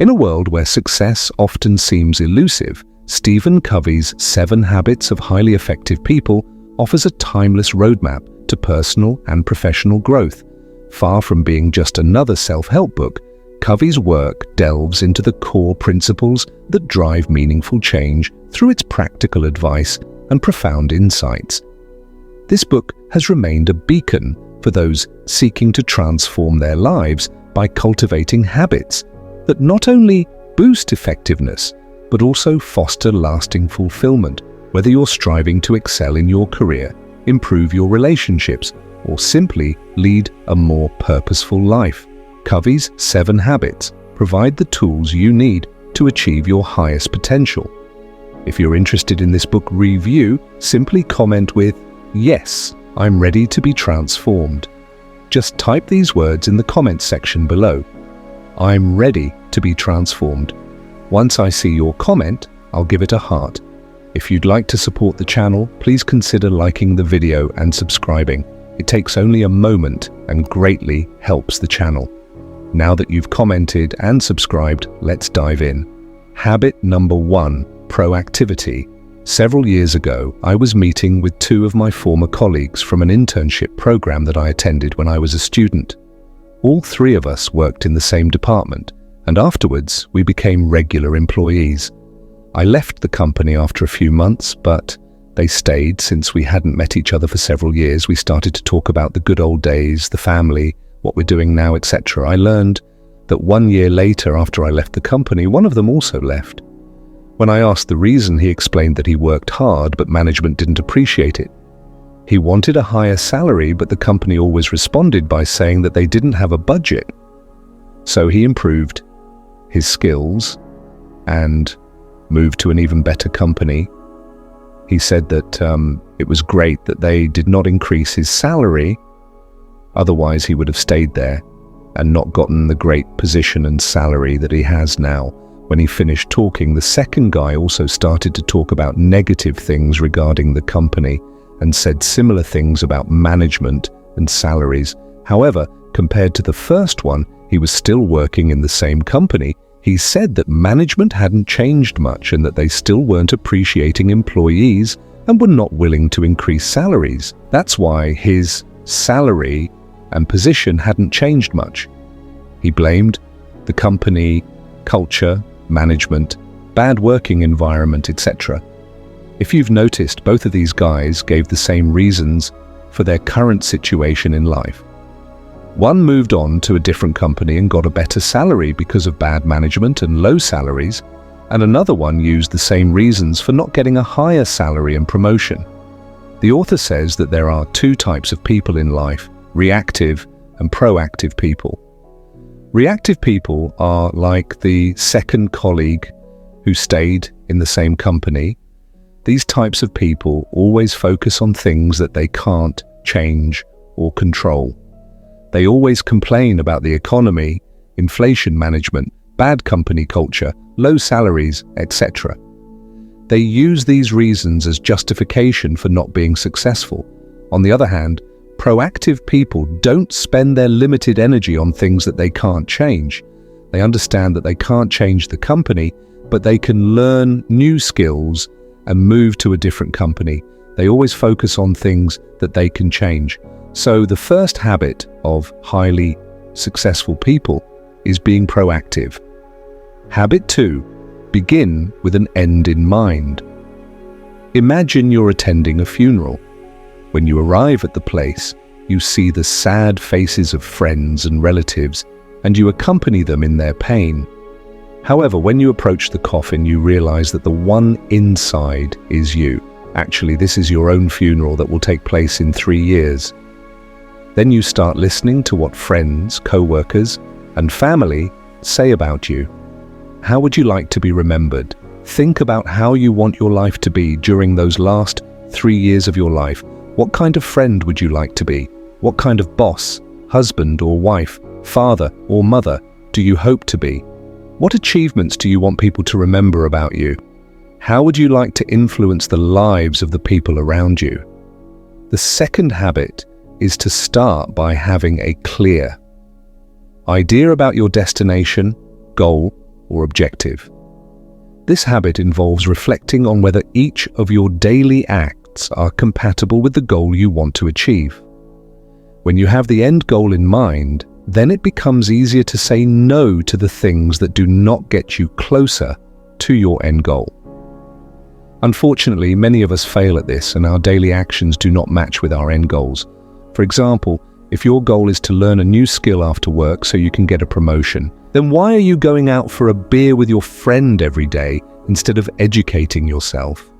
In a world where success often seems elusive, Stephen Covey's 7 Habits of Highly Effective People offers a timeless roadmap to personal and professional growth. Far from being just another self-help book, Covey's work delves into the core principles that drive meaningful change through its practical advice and profound insights. This book has remained a beacon for those seeking to transform their lives by cultivating habits that not only boost effectiveness, but also foster lasting fulfillment, whether you're striving to excel in your career, improve your relationships, or simply lead a more purposeful life. Covey's 7 Habits provide the tools you need to achieve your highest potential. If you're interested in this book review, simply comment with, "Yes, I'm ready to be transformed." Just type these words in the comments section below. I'm ready to be transformed. Once I see your comment, I'll give it a heart. If you'd like to support the channel, please consider liking the video and subscribing. It takes only a moment and greatly helps the channel. Now that you've commented and subscribed, let's dive in. Habit number 1, proactivity. Several years ago, I was meeting with 2 of my former colleagues from an internship program that I attended when I was a student. All 3 of us worked in the same department, and afterwards we became regular employees. I left the company after a few months, but they stayed since we hadn't met each other for several years. We started to talk about the good old days, the family, what we're doing now, etc. I learned that 1 year later, after I left the company, one of them also left. When I asked the reason, he explained that he worked hard, but management didn't appreciate it. He wanted a higher salary, but the company always responded by saying that they didn't have a budget. So he improved his skills and moved to an even better company. He said that it was great that they did not increase his salary, otherwise he would have stayed there and not gotten the great position and salary that he has now. When he finished talking, the second guy also started to talk about negative things regarding the company and said similar things about management and salaries. However, compared to the first one, he was still working in the same company. He said that management hadn't changed much and that they still weren't appreciating employees and were not willing to increase salaries. That's why his salary and position hadn't changed much. He blamed the company, culture, management, bad working environment, etc. If you've noticed, both of these guys gave the same reasons for their current situation in life. One moved on to a different company and got a better salary because of bad management and low salaries, and another one used the same reasons for not getting a higher salary and promotion. The author says that there are 2 types of people in life: reactive and proactive people. Reactive people are like the second colleague who stayed in the same company. These types of people always focus on things that they can't change or control. They always complain about the economy, inflation management, bad company culture, low salaries, etc. They use these reasons as justification for not being successful. On the other hand, proactive people don't spend their limited energy on things that they can't change. They understand that they can't change the company, but they can learn new skills and move to a different company. They always focus on things that they can change. So the first habit of highly successful people is being proactive. Habit 2, begin with an end in mind. Imagine you're attending a funeral. When you arrive at the place, you see the sad faces of friends and relatives, and you accompany them in their pain. However, when you approach the coffin, you realize that the one inside is you. Actually, this is your own funeral that will take place in 3 years. Then you start listening to what friends, co-workers, and family say about you. How would you like to be remembered? Think about how you want your life to be during those last 3 years of your life. What kind of friend would you like to be? What kind of boss, husband or wife, father or mother do you hope to be? What achievements do you want people to remember about you? How would you like to influence the lives of the people around you? The second habit is to start by having a clear idea about your destination, goal, or objective. This habit involves reflecting on whether each of your daily acts are compatible with the goal you want to achieve. When you have the end goal in mind, then it becomes easier to say no to the things that do not get you closer to your end goal. Unfortunately, many of us fail at this, and our daily actions do not match with our end goals. For example, if your goal is to learn a new skill after work so you can get a promotion, then why are you going out for a beer with your friend every day instead of educating yourself?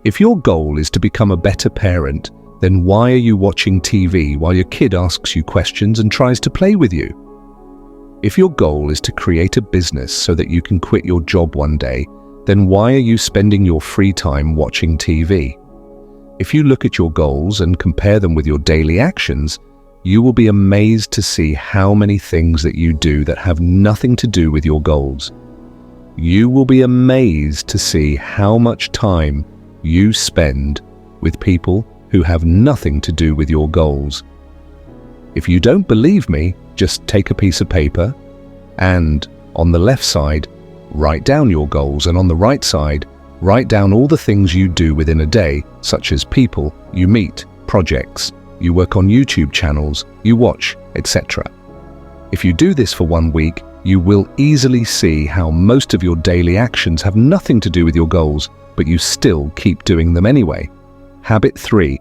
If your goal is to become a better parent, then why are you watching TV while your kid asks you questions and tries to play with you? If your goal is to create a business so that you can quit your job one day, then why are you spending your free time watching TV? If you look at your goals and compare them with your daily actions, you will be amazed to see how many things that you do that have nothing to do with your goals. You will be amazed to see how much time you spend with people who have nothing to do with your goals. If you don't believe me, just take a piece of paper and, on the left side, write down your goals, and on the right side, write down all the things you do within a day, such as people you meet, projects, you work on YouTube channels, you watch, etc. If you do this for 1 week, you will easily see how most of your daily actions have nothing to do with your goals, but you still keep doing them anyway. Habit 3.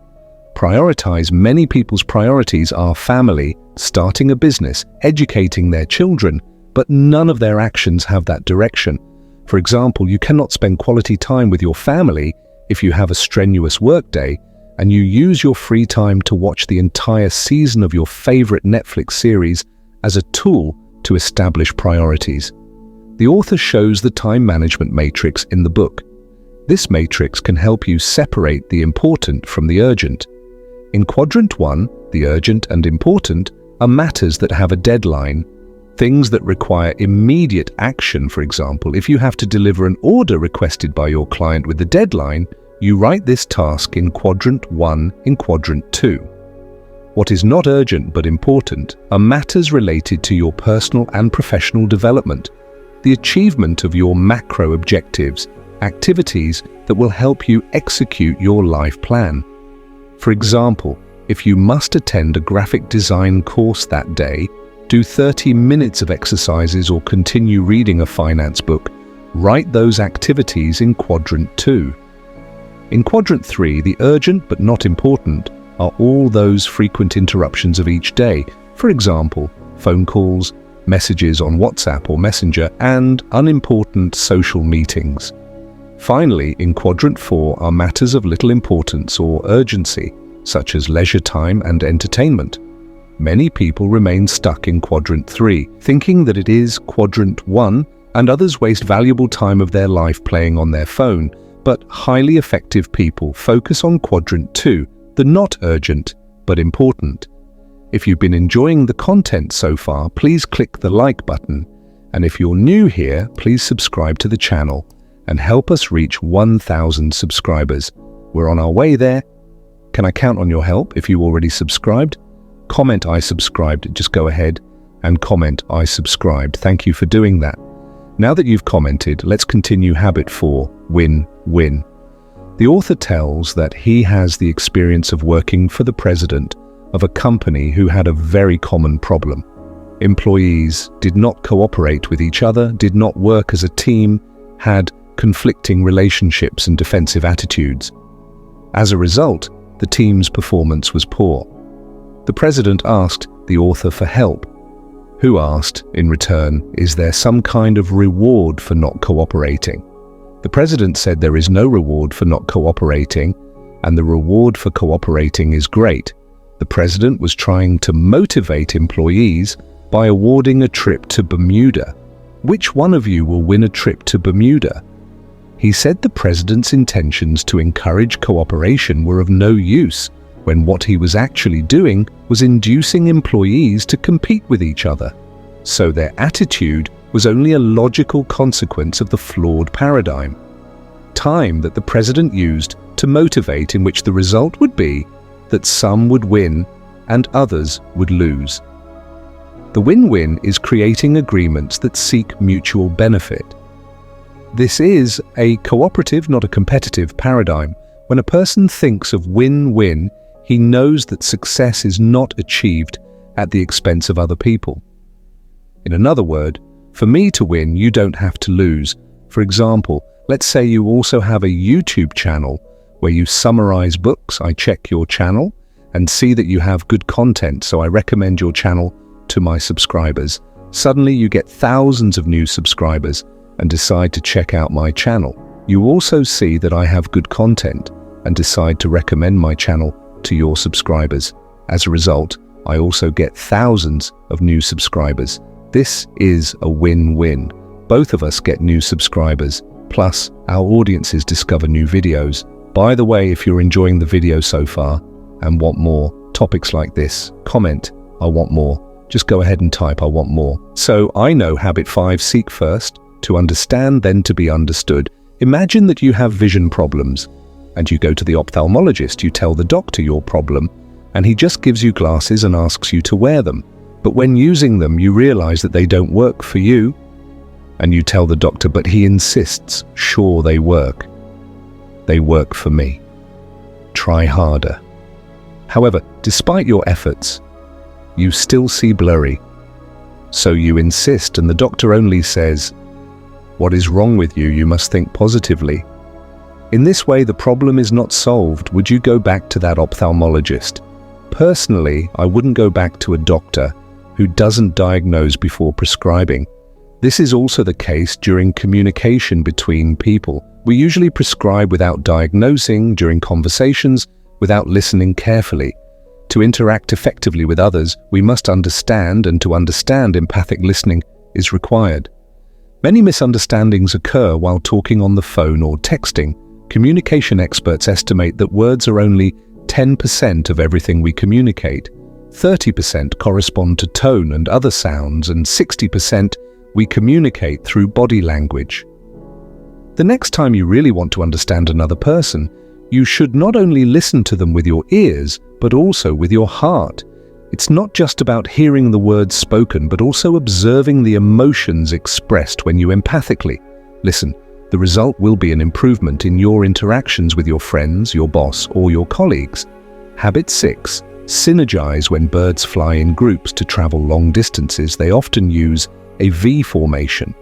Prioritize. Many people's priorities are family, starting a business, educating their children, but none of their actions have that direction. For example, you cannot spend quality time with your family if you have a strenuous workday and you use your free time to watch the entire season of your favorite Netflix series as a tool to establish priorities. The author shows the time management matrix in the book. This matrix can help you separate the important from the urgent. In quadrant 1, the urgent and important are matters that have a deadline. Things that require immediate action. For example, if you have to deliver an order requested by your client with the deadline, you write this task in quadrant 1 in quadrant 2. What is not urgent but important are matters related to your personal and professional development, the achievement of your macro objectives, activities that will help you execute your life plan. For example, if you must attend a graphic design course that day, do 30 minutes of exercises, or continue reading a finance book, write those activities in quadrant 2. In quadrant 3, the urgent but not important are all those frequent interruptions of each day. For example, phone calls, messages on WhatsApp or Messenger, and unimportant social meetings. Finally, in quadrant 4 are matters of little importance or urgency, such as leisure time and entertainment. Many people remain stuck in quadrant 3, thinking that it is quadrant 1, and others waste valuable time of their life playing on their phone, but highly effective people focus on quadrant 2, the not urgent but important. If you've been enjoying the content so far, please click the like button, and if you're new here, please subscribe to the channel and help us reach 1,000 subscribers. We're on our way there. Can I count on your help if you already subscribed? Comment "I subscribed." Just go ahead and comment "I subscribed." Thank you for doing that. Now that you've commented, let's continue habit 4, win-win. The author tells that he has the experience of working for the president of a company who had a very common problem. Employees did not cooperate with each other, did not work as a team, had conflicting relationships and defensive attitudes. As a result, the team's performance was poor. The president asked the author for help, who asked, in return, "Is there some kind of reward for not cooperating?" The president said there is no reward for not cooperating, and the reward for cooperating is great. The president was trying to motivate employees by awarding a trip to Bermuda. Which one of you will win a trip to Bermuda? He said the president's intentions to encourage cooperation were of no use, when what he was actually doing was inducing employees to compete with each other. So their attitude was only a logical consequence of the flawed paradigm. Time that the president used to motivate, in which the result would be that some would win and others would lose. The win-win is creating agreements that seek mutual benefit. This is a cooperative, not a competitive paradigm. When a person thinks of win-win, he knows that success is not achieved at the expense of other people. In another word, for me to win, you don't have to lose. For example, let's say you also have a YouTube channel where you summarize books. I check your channel and see that you have good content, so I recommend your channel to my subscribers. Suddenly you get thousands of new subscribers and decide to check out my channel. You also see that I have good content and decide to recommend my channel to your subscribers. As a result, I also get thousands of new subscribers. This is a win-win. Both of us get new subscribers, plus our audiences discover new videos. By the way, if you're enjoying the video so far and want more topics like this, comment, "I want more." Just go ahead and type, "I want more." So I know habit 5, seek first, to understand, then to be understood. Imagine that you have vision problems and you go to the ophthalmologist. You tell the doctor your problem and he just gives you glasses and asks you to wear them. But when using them, you realize that they don't work for you and you tell the doctor, but he insists, "Sure, they work. They work for me. Try harder." However, despite your efforts, you still see blurry. So you insist and the doctor only says, "What is wrong with you? You must think positively." In this way, the problem is not solved. Would you go back to that ophthalmologist? Personally, I wouldn't go back to a doctor who doesn't diagnose before prescribing. This is also the case during communication between people. We usually prescribe without diagnosing, during conversations, without listening carefully. To interact effectively with others, we must understand, and to understand, empathic listening is required. Many misunderstandings occur while talking on the phone or texting. Communication experts estimate that words are only 10% of everything we communicate. 30% correspond to tone and other sounds, and 60% we communicate through body language. The next time you really want to understand another person, you should not only listen to them with your ears, but also with your heart. It's not just about hearing the words spoken, but also observing the emotions expressed when you empathically listen. The result will be an improvement in your interactions with your friends, your boss, or your colleagues. Habit 6. Synergize. When birds fly in groups to travel long distances, they often use a V formation.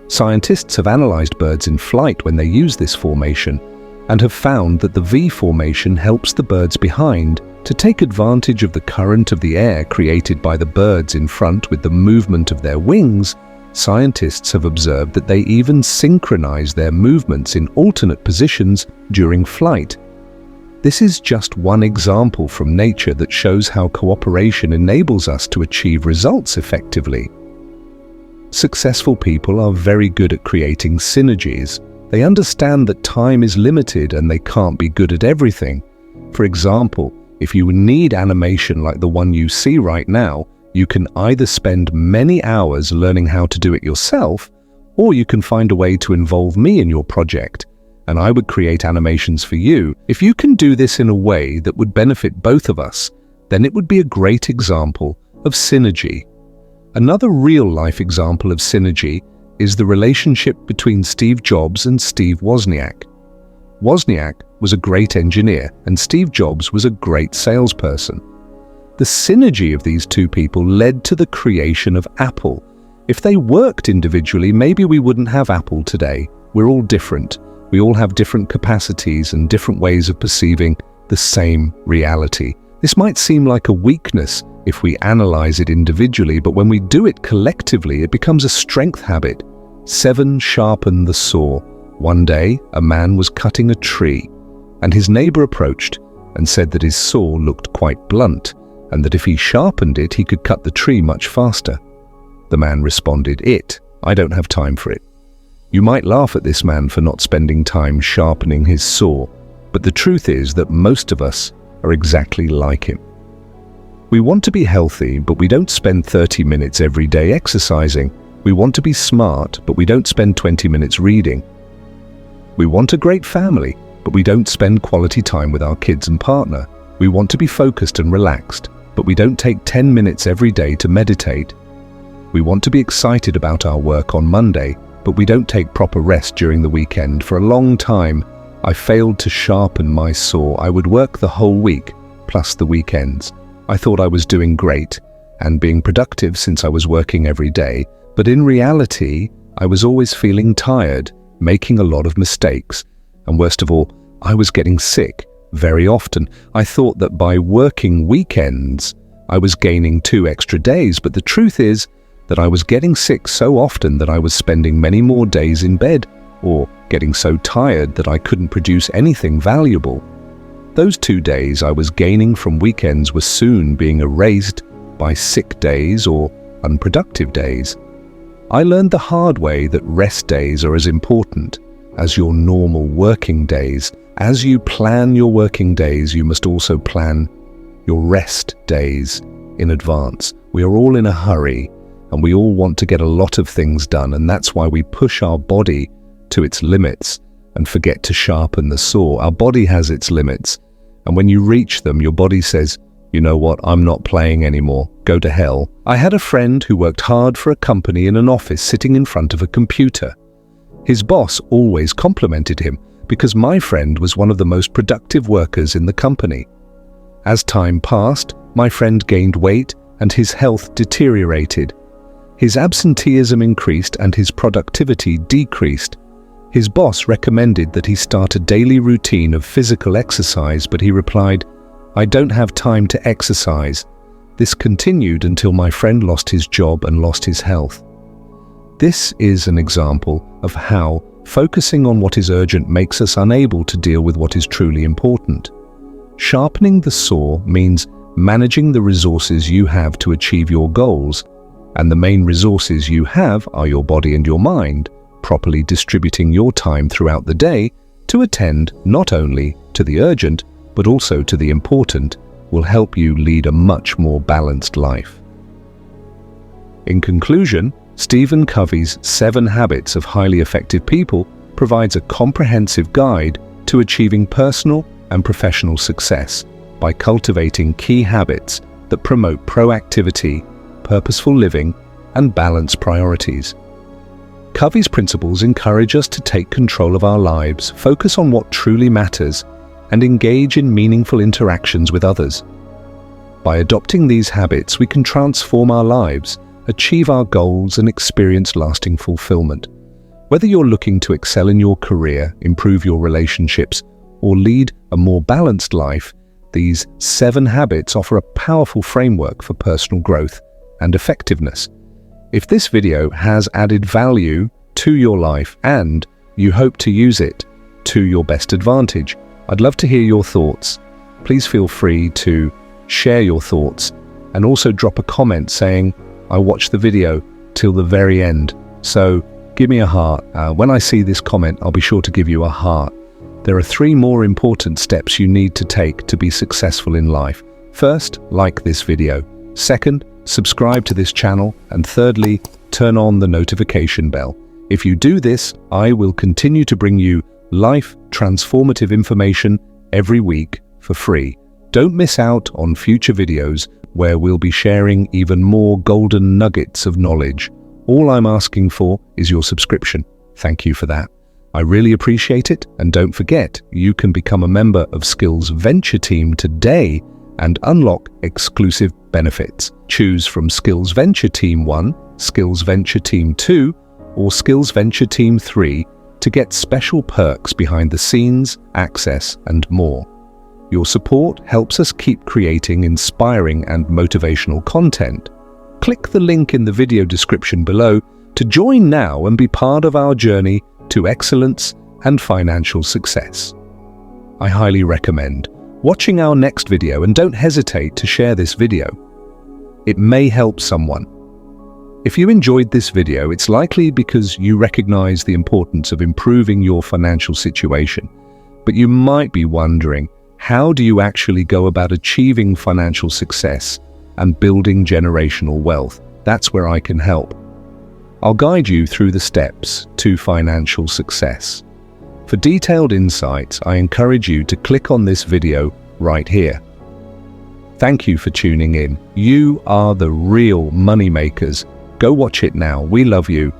Scientists have analyzed birds in flight when they use this formation and have found that the V formation helps the birds behind to take advantage of the current of the air created by the birds in front with the movement of their wings. Scientists have observed that they even synchronize their movements in alternate positions during flight. This is just one example from nature that shows how cooperation enables us to achieve results effectively. Successful people are very good at creating synergies. They understand that time is limited and they can't be good at everything. For example, if you need animation like the one you see right now, you can either spend many hours learning how to do it yourself, or you can find a way to involve me in your project, and I would create animations for you. If you can do this in a way that would benefit both of us, then it would be a great example of synergy. Another real-life example of synergy is the relationship between Steve Jobs and Steve Wozniak. Wozniak was a great engineer and Steve Jobs was a great salesperson. The synergy of these two people led to the creation of Apple. If they worked individually, maybe we wouldn't have Apple today. We're all different. We all have different capacities and different ways of perceiving the same reality. This might seem like a weakness if we analyze it individually, but when we do it collectively, it becomes a strength habit. 7. Sharpen the saw. One day, a man was cutting a tree, and his neighbor approached and said that his saw looked quite blunt, and that if he sharpened it, he could cut the tree much faster. The man responded, I don't have time for it." You might laugh at this man for not spending time sharpening his saw, but the truth is that most of us are exactly like him. We want to be healthy, but we don't spend 30 minutes every day exercising. We want to be smart, but we don't spend 20 minutes reading. We want a great family, but we don't spend quality time with our kids and partner. We want to be focused and relaxed, but we don't take 10 minutes every day to meditate. We want to be excited about our work on Monday, but we don't take proper rest during the weekend. For a long time, I failed to sharpen my saw. I would work the whole week, plus the weekends. I thought I was doing great and being productive since I was working every day, but in reality, I was always feeling tired, making a lot of mistakes, and worst of all, I was getting sick very often. I thought that by working weekends, I was gaining 2 extra days, but the truth is that I was getting sick so often that I was spending many more days in bed, or getting so tired that I couldn't produce anything valuable. Those 2 days I was gaining from weekends were soon being erased by sick days or unproductive days. I learned the hard way that rest days are as important as your normal working days. As you plan your working days, you must also plan your rest days in advance. We are all in a hurry and we all want to get a lot of things done, and that's why we push our body to its limits and forget to sharpen the saw. Our body has its limits, and when you reach them, your body says, "You know what, I'm not playing anymore, go to hell." I had a friend who worked hard for a company in an office sitting in front of a computer. His boss always complimented him because my friend was one of the most productive workers in the company. As time passed, my friend gained weight and his health deteriorated. His absenteeism increased and his productivity decreased. His boss recommended that he start a daily routine of physical exercise, but he replied, "I don't have time to exercise." This continued until my friend lost his job and lost his health. This is an example of how focusing on what is urgent makes us unable to deal with what is truly important. Sharpening the saw means managing the resources you have to achieve your goals, and the main resources you have are your body and your mind. Properly distributing your time throughout the day to attend not only to the urgent, but also to the important will help you lead a much more balanced life. In conclusion, Stephen Covey's 7 Habits of Highly Effective People provides a comprehensive guide to achieving personal and professional success by cultivating key habits that promote proactivity, purposeful living, and balanced priorities. Covey's principles encourage us to take control of our lives, focus on what truly matters, and engage in meaningful interactions with others. By adopting these habits, we can transform our lives, achieve our goals, and experience lasting fulfillment. Whether you're looking to excel in your career, improve your relationships, or lead a more balanced life, these 7 habits offer a powerful framework for personal growth and effectiveness. If this video has added value to your life and you hope to use it to your best advantage, I'd love to hear your thoughts. Please feel free to share your thoughts and also drop a comment saying, "I watched the video till the very end." So give me a heart. When I see this comment, I'll be sure to give you a heart. There are 3 more important steps you need to take to be successful in life. First, like this video. Second, subscribe to this channel. And thirdly, turn on the notification bell. If you do this, I will continue to bring you life transformative information every week for free. Don't miss out on future videos where we'll be sharing even more golden nuggets of knowledge. All I'm asking for is your subscription. Thank you for that. I really appreciate it, and don't forget, you can become a member of Skills Venture Team today and unlock exclusive benefits. Choose from Skills Venture Team 1, Skills Venture Team 2, or Skills Venture Team 3 to get special perks behind the scenes, access, and more. Your support helps us keep creating inspiring and motivational content. Click the link in the video description below to join now and be part of our journey to excellence and financial success. I highly recommend watching our next video, and don't hesitate to share this video. It may help someone. If you enjoyed this video, it's likely because you recognize the importance of improving your financial situation. But you might be wondering, how do you actually go about achieving financial success and building generational wealth? That's where I can help. I'll guide you through the steps to financial success. For detailed insights, I encourage you to click on this video right here. Thank you for tuning in. You are the real money makers. Go watch it now. We love you.